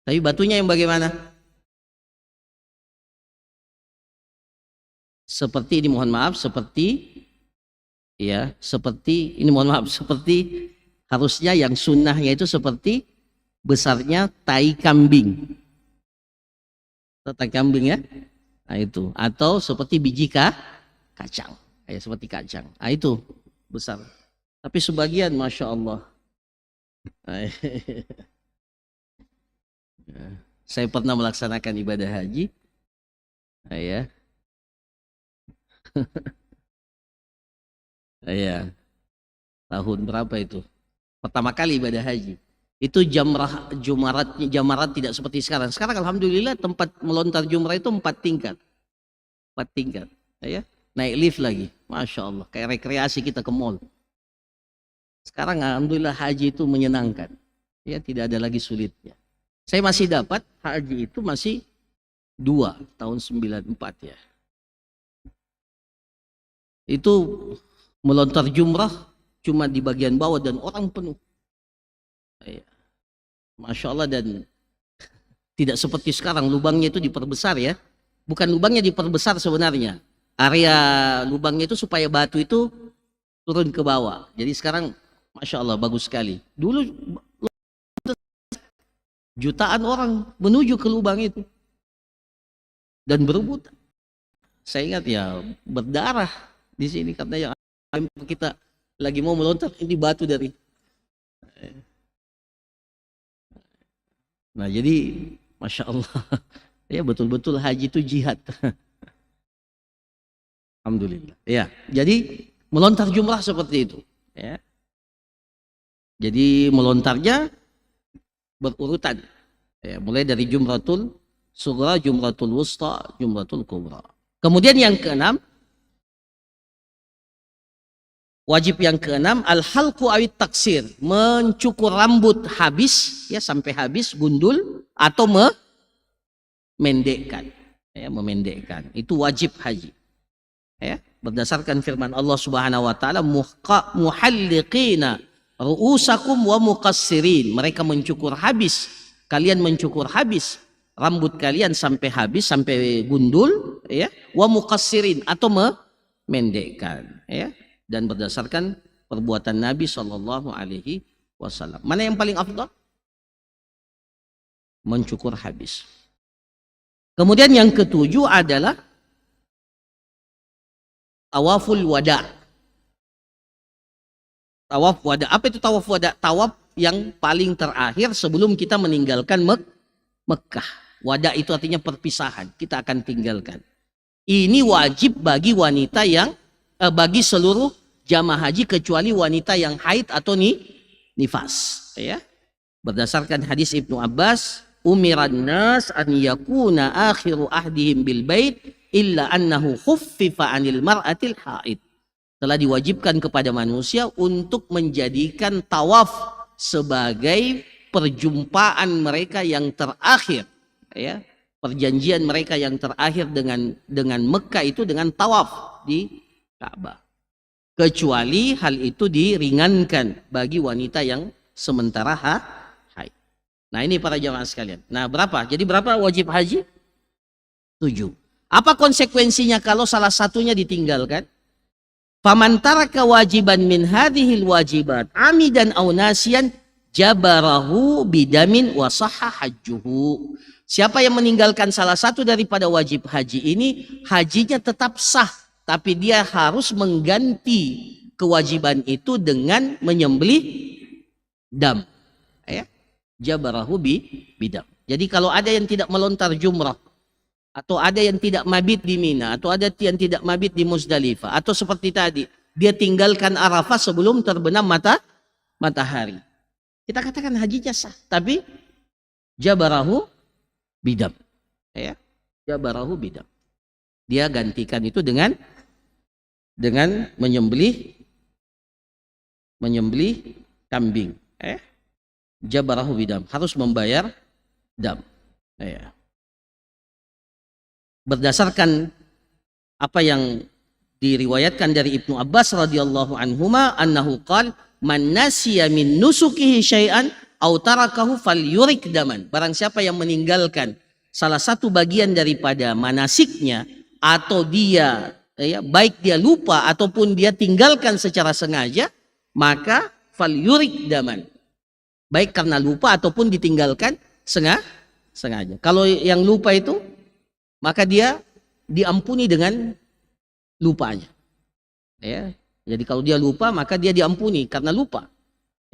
Tapi batunya yang bagaimana? Seperti ini, mohon maaf, seperti harusnya yang sunnahnya itu seperti besarnya tai kambing. Tai kambing ya. Nah, itu, atau seperti biji kacang. Ya, seperti kacang. Nah, itu besar. Tapi sebagian Masya Allah. Saya pernah melaksanakan ibadah haji. Ya. Ya, tahun berapa itu? Pertama kali ibadah haji. Itu jamarat tidak seperti sekarang. Sekarang alhamdulillah tempat melontar jumrah itu 4 tingkat. 4 tingkat. Ya, naik lift lagi. Masya Allah, kayak rekreasi kita ke mall. Sekarang alhamdulillah haji itu menyenangkan. Ya, tidak ada lagi sulitnya. Saya masih dapat haji itu masih 2 tahun 94 ya. Itu melontar jumrah cuma di bagian bawah dan orang penuh. Ya. Masya Allah, dan tidak seperti sekarang lubangnya itu diperbesar ya. Bukan lubangnya diperbesar sebenarnya. Area lubangnya itu supaya batu itu turun ke bawah. Jadi sekarang Masya Allah bagus sekali. Dulu jutaan orang menuju ke lubang itu dan berebut. Saya ingat ya, berdarah di sini katanya kita lagi mau meloncat, ini batu dari. Nah jadi Masya Allah, ya betul-betul haji itu jihad. Alhamdulillah. Ya, jadi melontar jumrah seperti itu. Ya. Jadi melontarnya berurutan. Ya, mulai dari jumratul sughra, jumratul wusta, jumratul kubra. Kemudian yang keenam, wajib yang keenam, al-halqu awit taksir, mencukur rambut habis, ya sampai habis, gundul, atau memendekkan. Ya, memendekkan. Itu wajib haji. Ya, berdasarkan firman Allah Subhanahu wa taala, muhalliqina ru'usakum wa muqassirin. Mereka mencukur habis, kalian mencukur habis rambut kalian sampai habis, sampai gundul, ya, wa muqassirin, atau memendekkan, ya. Dan berdasarkan perbuatan Nabi Shallallahu Alaihi Wasallam. Mana yang paling afdal? Mencukur habis. Kemudian yang ketujuh adalah tawaful wada. Tawaf wada. Apa itu tawaf wada? Tawaf yang paling terakhir sebelum kita meninggalkan Mekkah. Wada itu artinya perpisahan. Kita akan tinggalkan. Ini wajib bagi wanita yang bagi seluruh jamaah haji kecuali wanita yang haid atau nifas, ya. Berdasarkan hadis Ibnu Abbas, umiran nas an yakuna akhiru ahdihim bil bait illa annahu khuffifa anil mar'atil haid. Telah diwajibkan kepada manusia untuk menjadikan tawaf sebagai perjumpaan mereka yang terakhir, ya. Perjanjian mereka yang terakhir dengan Mekah itu dengan tawaf di Ka'bah. Kecuali hal itu diringankan bagi wanita yang sementara haid. Nah ini para jamaah sekalian. Nah berapa? Jadi berapa wajib haji? 7. Apa konsekuensinya kalau salah satunya ditinggalkan? Faman taraka wajiban min hadhil wajibat amidan aw nasiyan jabarahu bidamin wa sahha hajjuhu. Siapa yang meninggalkan salah satu daripada wajib haji ini, hajinya tetap sah, tapi dia harus mengganti kewajiban itu dengan menyembelih dam. Ya. Jabarahu bidam. Jadi kalau ada yang tidak melontar jumrah, atau ada yang tidak mabit di Mina, atau ada yang tidak mabit di Muzdalifah, atau seperti tadi, dia tinggalkan Arafah sebelum terbenam matahari. Kita katakan hajinya sah, tapi jabarahu bidam. Ya. Jabarahu bidam. Dia gantikan itu dengan menyembelih kambing. Jabarahu bidam, harus membayar dam. Ya. Berdasarkan apa yang diriwayatkan dari Ibnu Abbas radhiyallahu anhuma annahu qala man nasiya min nusukihi syai'an aw tarakahu falyurik daman. Barang siapa yang meninggalkan salah satu bagian daripada manasiknya, atau dia baik dia lupa ataupun dia tinggalkan secara sengaja, maka falyurik daman. Baik karena lupa ataupun ditinggalkan sengaja. Kalau yang lupa itu, maka dia diampuni dengan lupanya. Ya. Jadi kalau dia lupa, maka dia diampuni karena lupa.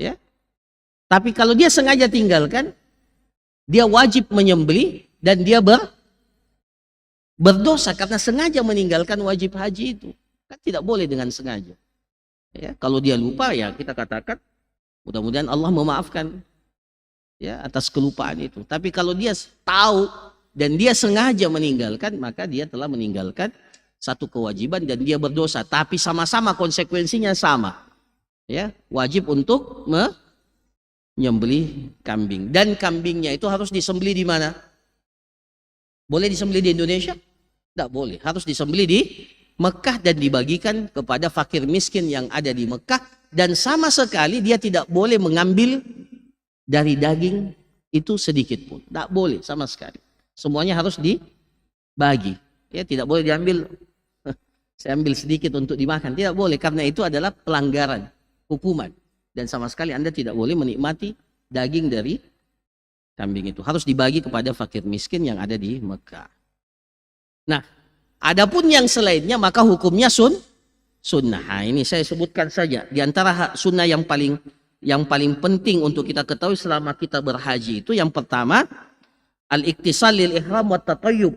Ya. Tapi kalau dia sengaja tinggalkan, dia wajib menyembelih dan dia berdosa karena sengaja meninggalkan wajib haji itu. Kan tidak boleh dengan sengaja. Ya. Kalau dia lupa, ya kita katakan mudah-mudahan Allah memaafkan ya atas kelupaan itu. Tapi kalau dia tahu dan dia sengaja meninggalkan, maka dia telah meninggalkan satu kewajiban dan dia berdosa. Tapi sama-sama konsekuensinya sama. Ya, wajib untuk menyembelih kambing. Dan kambingnya itu harus disembelih di mana? Boleh disembelih di Indonesia? Tidak boleh. Harus disembelih di Mekah dan dibagikan kepada fakir miskin yang ada di Mekah dan sama sekali dia tidak boleh mengambil dari daging itu sedikit pun. Tidak boleh sama sekali. Semuanya harus dibagi. Ya, tidak boleh diambil, saya ambil sedikit untuk dimakan. Tidak boleh, karena itu adalah pelanggaran, hukuman. Dan sama sekali Anda tidak boleh menikmati daging dari kambing itu. Harus dibagi kepada fakir miskin yang ada di Mekah. Nah, adapun yang selainnya maka hukumnya sunnah. Nah, ini saya sebutkan saja. Di antara sunnah yang paling penting untuk kita ketahui selama kita berhaji itu, yang pertama, al-iktisal lil ihram wa tatayyub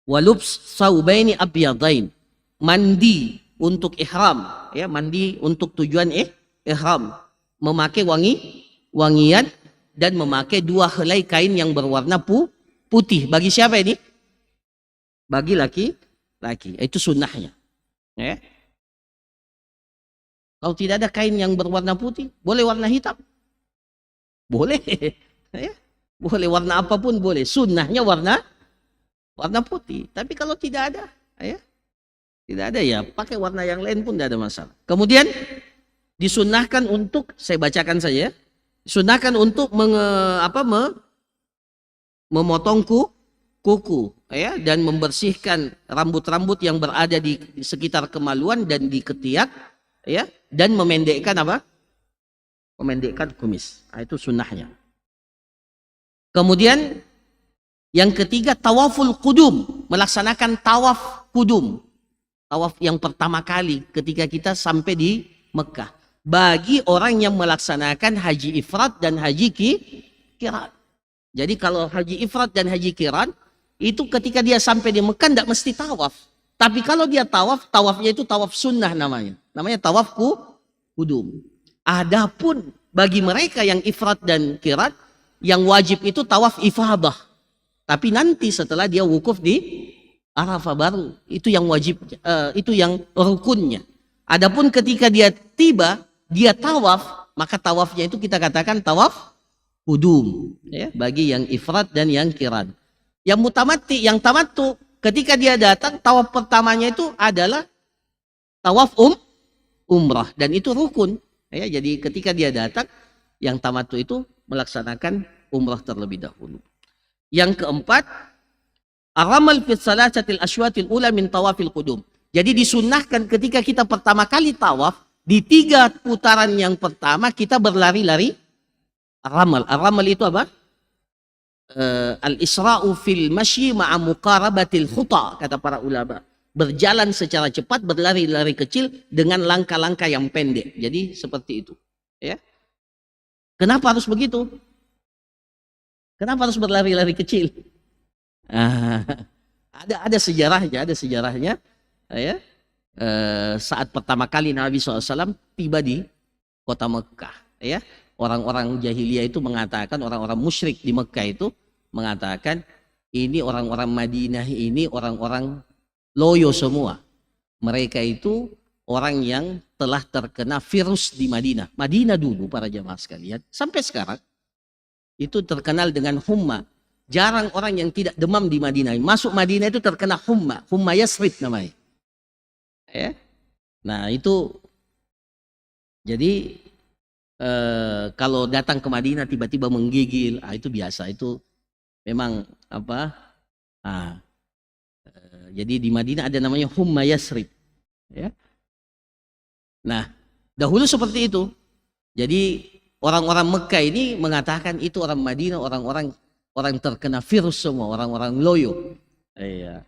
wa lubs saubaini abyadain. Mandi untuk ihram, ya, mandi untuk tujuan ihram, memakai wangian dan memakai 2 helai kain yang berwarna putih. Bagi siapa ini? Bagi laki-laki. Itu sunnahnya. Ya. Kalau tidak ada kain yang berwarna putih, boleh warna hitam. Boleh. Ya. Boleh warna apapun boleh. Sunnahnya warna putih. Tapi kalau tidak ada, ya, tidak ada, ya pakai warna yang lain pun tidak ada masalah. Kemudian disunnahkan untuk, saya bacakan saja, disunnahkan untuk memotong kuku, ya, dan membersihkan rambut-rambut yang berada di sekitar kemaluan dan di ketiak, ya, dan memendekkan memendekkan kumis. Nah, itu sunnahnya. Kemudian yang ketiga, tawaful qudum, melaksanakan tawaf qudum, tawaf yang pertama kali ketika kita sampai di Mekah, bagi orang yang melaksanakan haji ifrad dan haji qiran. Jadi kalau haji ifrad dan haji qiran itu ketika dia sampai di Mekah tidak mesti tawaf. Tapi kalau dia tawaf, tawafnya itu tawaf sunnah namanya. Namanya tawaf qudum. Adapun bagi mereka yang ifrad dan qiran, yang wajib itu tawaf ifadah. Tapi nanti setelah dia wukuf di Arafah baru, itu yang wajib, itu yang rukunnya. Adapun ketika dia tiba, dia tawaf, maka tawafnya itu kita katakan tawaf qudum, ya, bagi yang ifrad dan yang qiran. Yang mutamatti, yang tamattu, ketika dia datang, tawaf pertamanya itu adalah tawaf umrah, dan itu rukun, ya. Jadi ketika dia datang, yang tamattu itu melaksanakan umrah terlebih dahulu. Yang keempat, aramal fi salasatil asywatil ula min tawafil qudum. Jadi disunnahkan ketika kita pertama kali tawaf, di 3 putaran yang pertama kita berlari-lari ramal. Ramal itu apa? Al-isra'u fil masyi ma'a muqarabatil khuta, kata para ulama. Berjalan secara cepat, berlari-lari kecil dengan langkah-langkah yang pendek. Jadi seperti itu, ya. Kenapa harus begitu? Kenapa harus berlari-lari kecil? Ada sejarahnya, ya. Saat pertama kali Nabi SAW tiba di kota Mekah, ya, orang-orang jahiliyah itu mengatakan, orang-orang musyrik di Mekah itu mengatakan, ini orang-orang Madinah ini orang-orang loyo semua. Mereka itu orang yang telah terkena virus di Madinah. Madinah dulu para jamaah sekalian, sampai sekarang itu terkenal dengan humma. Jarang orang yang tidak demam di Madinah. Masuk Madinah itu terkena humma Yasrib namanya. Ya. Nah itu, jadi kalau datang ke Madinah tiba-tiba menggigil, itu biasa, itu memang apa? Jadi di Madinah ada namanya humma Yasrib. Ya. Nah dahulu seperti itu. Jadi orang-orang Mekah ini mengatakan itu orang Madinah, orang terkena virus semua, orang-orang loyo. Iya.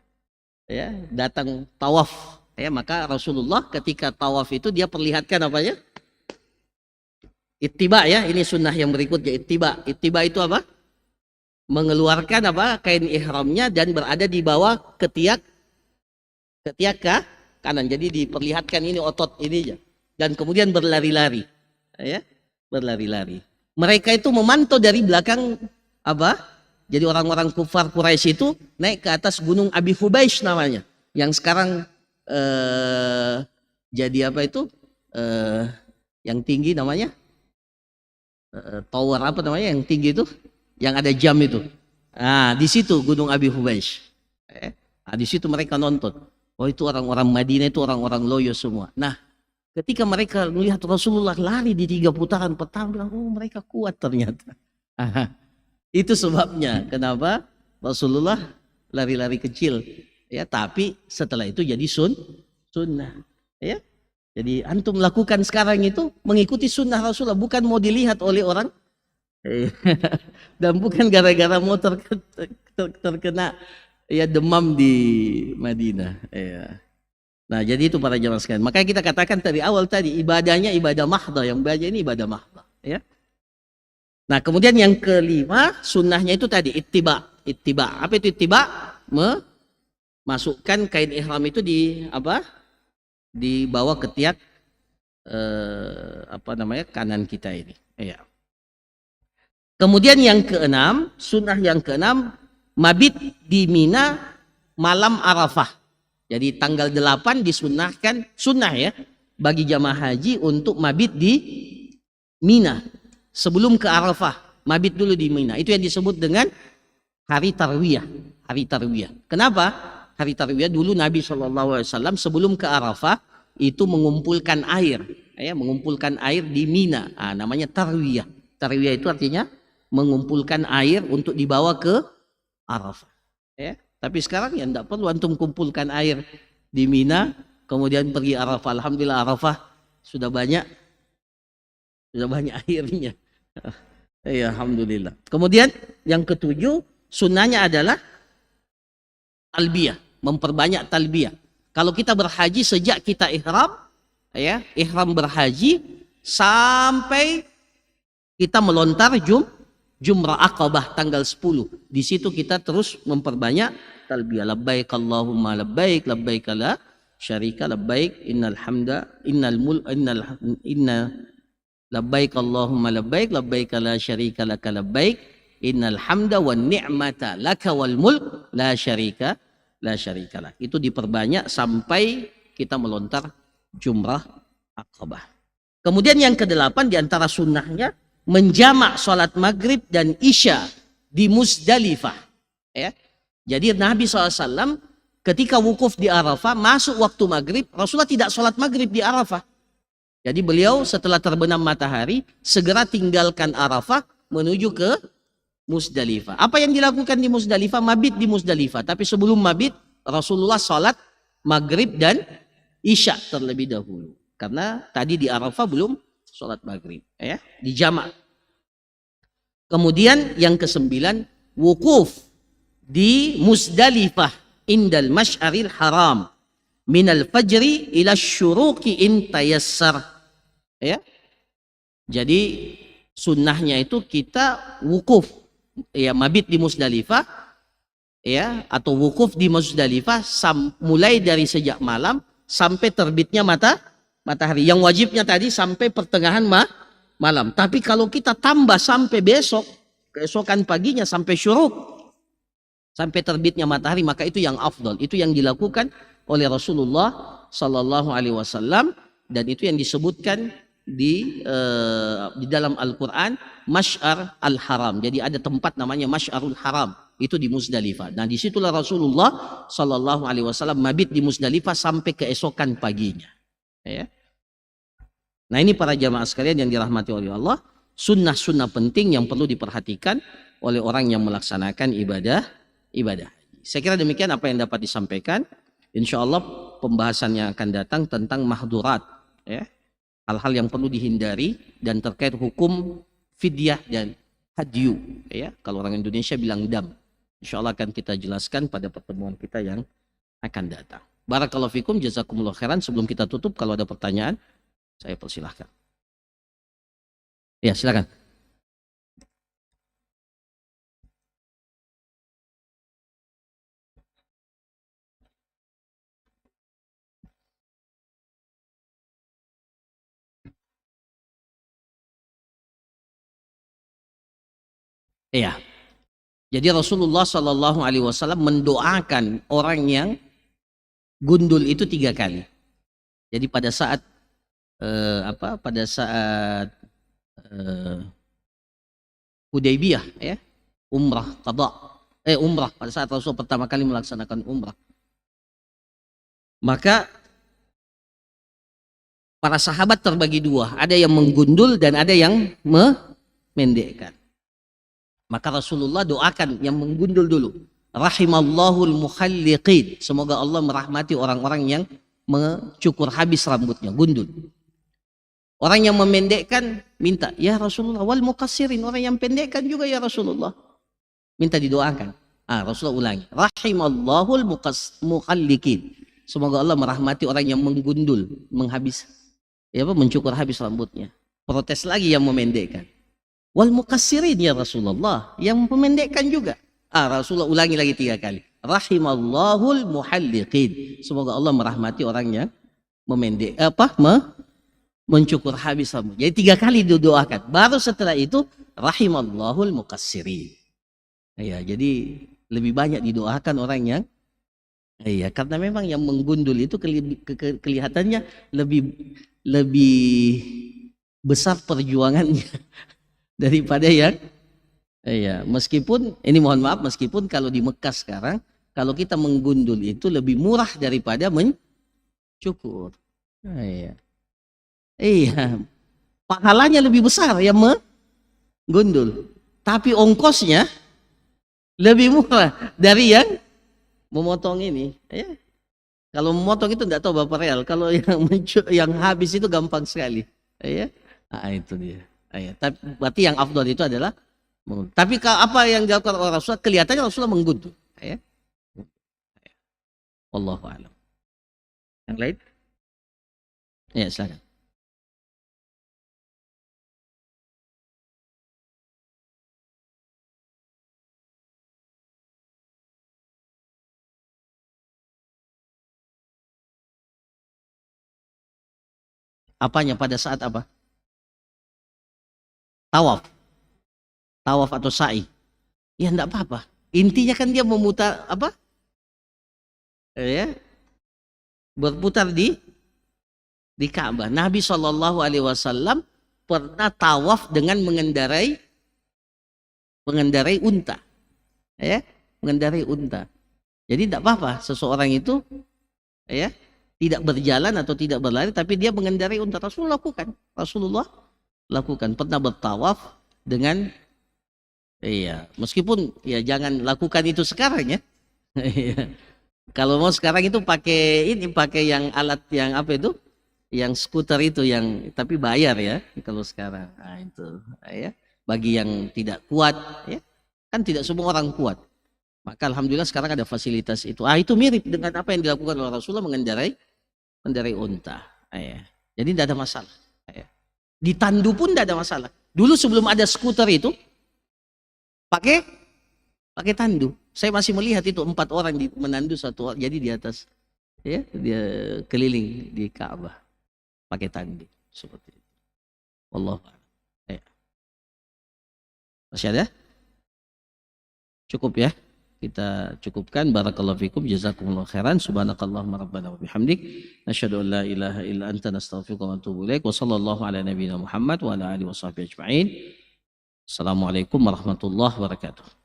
Ya, datang tawaf. Ya, maka Rasulullah ketika tawaf itu dia perlihatkan apanya? Ittiba, ya. Ini sunnah yang berikutnya, ittiba. Ittiba itu apa? Mengeluarkan apa? Kain ihramnya dan berada di bawah ketiak kanan. Jadi diperlihatkan ini otot ini, dan kemudian berlari-lari. Ya. Berlari-lari. Mereka itu memantau dari belakang apa? Jadi orang-orang kufar Quraisy itu naik ke atas gunung Abi Hubaish namanya, yang sekarang jadi apa itu? Yang tinggi namanya tower apa namanya? Yang tinggi itu, yang ada jam itu. Nah, di situ gunung Abi Hubaish. Nah, di situ mereka nonton. Oh, itu orang-orang Madinah itu orang-orang loyo semua. Nah, Ketika mereka melihat Rasulullah lari di 3 putaran pertama, bilang, oh mereka kuat ternyata. Itu sebabnya kenapa Rasulullah lari-lari kecil, ya. Tapi setelah itu jadi sunnah, ya. Jadi antum lakukan sekarang itu mengikuti sunnah Rasulullah, bukan mau dilihat oleh orang, dan bukan gara-gara mau terkena ya demam di Madinah. Ya. Nah, jadi itu para jamaah sekalian. Makanya kita katakan dari awal tadi ibadahnya ibadah mahdhah, yang baca ini ibadah mahdhah, ya. Nah, kemudian yang kelima sunnahnya itu tadi ittiba. Ittiba. Apa itu ittiba? Memasukkan kain ihram itu di apa? Dibawa ke tiap kanan kita ini. Ya. Kemudian yang keenam, sunnah yang keenam, mabit di Mina malam Arafah. Jadi tanggal 8 disunnahkan, sunnah ya, bagi jamaah haji untuk mabit di Mina. Sebelum ke Arafah, mabit dulu di Mina. Itu yang disebut dengan hari tarwiyah. Hari tarwiyah. Kenapa? Hari tarwiyah dulu Nabi SAW sebelum ke Arafah itu mengumpulkan air. Ya, mengumpulkan air di Mina. Nah, namanya tarwiyah. Tarwiyah itu artinya mengumpulkan air untuk dibawa ke Arafah. Ya. Tapi sekarang ya tidak perlu antum kumpulkan air di Mina, kemudian pergi Arafah. Alhamdulillah Arafah sudah banyak airnya. Ya, alhamdulillah. Kemudian yang ketujuh, sunnahnya adalah talbiyah, memperbanyak talbiyah. Kalau kita berhaji sejak kita ihram, ya, ihram berhaji sampai kita melontar Jumrah Aqabah tanggal 10. Di situ kita terus memperbanyak talbiyah. Labbaik Allahumma labbaik, labbaik la syarika labbaik, innal hamda labbaik Allahumma labbaik, labbaik la syarika laka labbaik, innal hamda wan ni'mata laka wal mulk la syarika lah. Itu diperbanyak sampai kita melontar Jumrah Aqabah. Kemudian yang kedelapan di antara sunnahnya menjamak sholat maghrib dan isya di Muzdalifah. Ya. Jadi Nabi SAW ketika wukuf di Arafah, masuk waktu maghrib, Rasulullah tidak sholat maghrib di Arafah. Jadi beliau setelah terbenam matahari, segera tinggalkan Arafah menuju ke Muzdalifah. Apa yang dilakukan di Muzdalifah? Mabit di Muzdalifah. Tapi sebelum mabit, Rasulullah sholat maghrib dan isya terlebih dahulu. Karena tadi di Arafah belum sholat maghrib, ya, dijamak. Kemudian yang kesembilan, wukuf di Muzdalifah indal masy'aril haram minal fajri ila syuruqi in tayassar, ya. Jadi sunnahnya itu kita wukuf, ya, mabit di Muzdalifah, ya, atau wukuf di Muzdalifah mulai dari sejak malam sampai terbitnya matahari. Yang wajibnya tadi sampai pertengahan malam. Tapi kalau kita tambah sampai besok, keesokan paginya sampai syuruk, sampai terbitnya matahari, maka itu yang afdal. Itu yang dilakukan oleh Rasulullah Sallallahu Alaihi Wasallam, dan itu yang disebutkan di dalam Al-Quran Masy'ar al-Haram. Jadi ada tempat namanya Masy'arul Haram, itu di Muzdalifah. Nah, disitulah Rasulullah Sallallahu Alaihi Wasallam mabit di Muzdalifah sampai keesokan paginya. Ya. Nah, ini para jamaah sekalian yang dirahmati oleh Allah, sunnah-sunnah penting yang perlu diperhatikan oleh orang yang melaksanakan ibadah. Saya kira demikian apa yang dapat disampaikan. Insya Allah pembahasan yang akan datang tentang mahdurat, ya, hal-hal yang perlu dihindari dan terkait hukum fidyah dan hadyu, ya, kalau orang Indonesia bilang dam. Insya Allah akan kita jelaskan pada pertemuan kita yang akan datang. Barakallahu fikum, jazakumullah khairan. Sebelum kita tutup, kalau ada pertanyaan, saya persilahkan. Ya, silakan. Iya. Jadi Rasulullah Shallallahu Alaihi Wasallam mendoakan orang yang gundul itu 3 kali. Jadi pada saat Hudaybiyah, ya, umrah pada saat Rasul pertama kali melaksanakan umrah, maka para sahabat terbagi dua, ada yang menggundul dan ada yang memendekkan. Maka Rasulullah doakan yang menggundul dulu. Rahimallahul mukhalliqin. Semoga Allah merahmati orang-orang yang mencukur habis rambutnya, gundul. Orang yang memendekkan minta, ya Rasulullah, wal muqassirin, orang yang pendekkan juga ya Rasulullah. Minta didoakan. Rasulullah ulangi. Rahimallahul mukhalliqin. Semoga Allah merahmati orang yang menggundul, mencukur habis rambutnya. Protes lagi yang memendekkan. Wal muqassirin ya Rasulullah, yang memendekkan juga. Rasulullah ulangi lagi 3 kali. Rahimallahul muhalliqin. Semoga Allah merahmati orang yang mencukur habis rambut. Jadi 3 kali didoakan. Baru setelah itu rahimallahul muqassirin. Ya, jadi lebih banyak didoakan orang yang karena memang yang menggundul itu kelihatannya lebih besar perjuangannya daripada yang meskipun ini mohon maaf, meskipun kalau di Mekah sekarang kalau kita menggundul itu lebih murah daripada mencukur. Pahalanya lebih besar yang menggundul, tapi ongkosnya lebih murah dari yang memotong ini. Kalau memotong itu tidak tahu berapa real, kalau yang habis itu gampang sekali. Itu dia. Tapi berarti yang afdal itu adalah menggundul. Tapi apa yang dilakukan oleh Rasulullah, kelihatannya Rasulullah menggundul. Wallahu a'lam. Yang lain? Silakan. Apanya pada saat apa? Tawaf atau sa'i. Ya enggak apa-apa. Intinya kan dia memutar apa? Berputar di Ka'bah. Nabi SAW pernah tawaf dengan mengendarai unta. Mengendarai unta. Jadi enggak apa-apa seseorang itu tidak berjalan atau tidak berlari, tapi dia mengendarai unta. Rasulullah lakukan. Pernah bertawaf dengan meskipun jangan lakukan itu sekarang ya. Kalau mau sekarang itu pakai yang alat yang apa itu, yang skuter itu yang tapi bayar ya kalau sekarang. Itu bagi yang tidak kuat kan tidak semua orang kuat. Maka alhamdulillah sekarang ada fasilitas itu. Itu mirip dengan apa yang dilakukan oleh Rasulullah mengendarai unta. Jadi tidak ada masalah. Ditandu pun tidak ada masalah. Dulu sebelum ada skuter itu pakai tandu. Saya masih melihat itu 4 orang menandu satu, jadi di atas dia keliling di Ka'bah pakai tandu seperti itu. Wallahu a'lam. Masih ada? Cukup ya? Kita cukupkan. Barakallahu fikum, jazakumullahu khairan, subhanakallahumma rabbana wa bihamdik, nasyhadu an la ilaha illa anta, nastaghfiruka wa natubu ilaik, wa sallallahu ala nabiyyina Muhammad wa ala alihi washabbihi ajma'in. Assalamualaikum warahmatullahi wabarakatuh.